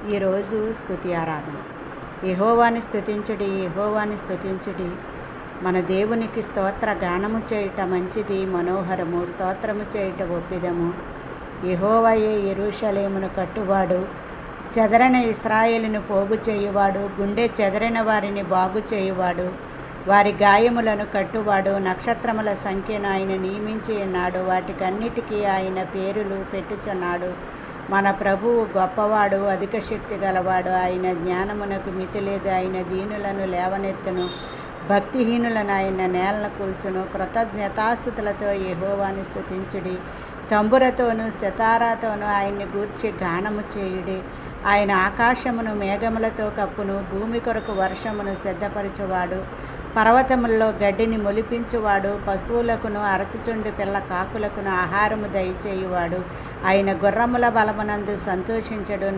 ఈరోజు స్తుతి ఆరాధన. యెహోవాని స్తుతించుడి, యెహోవాని స్తుతించుడి. మన దేవునికి స్తోత్ర గానము చేయుట మంచిది, మనోహరము. స్తోత్రము చేయుట ఒప్పిదము. యెహోవాయే యెరూషలేమును కట్టువాడు, చెదరని ఇశ్రాయేలును పోగు చేయువాడు, గుండె చెదరిన వారిని బాగు చేయువాడు, వారి గాయములను కట్టువాడు. నక్షత్రముల సంఖ్యను ఆయన నియమించి ఉన్నాడు, వాటికన్నిటికీ ఆయన పేరులు పెట్టుచున్నాడు. మన ప్రభువు గొప్పవాడు, అధిక శక్తి గలవాడు. ఆయన జ్ఞానమునకు మితి లేదు. ఆయన దీనులను లేవనెత్తును, భక్తిహీనులను ఆయన నేలను కూల్చును. కృతజ్ఞతాస్తుతులతో యెహోవాని స్తుతించుడి, తంబురతోనూ సితారాతోనూ ఆయన్ని గూర్చి గానము చేయుడి. ఆయన ఆకాశమును మేఘములతో కప్పును, భూమి కొరకు వర్షమును సిద్ధపరచువాడు. పర్వతముల్లో గడ్డిని మొలిపించువాడు, పశువులకును అరచుచుండు పిల్ల కాకులకును ఆహారము దయచేయువాడు. ఆయన గుర్రముల బలమునందు సంతోషించడు,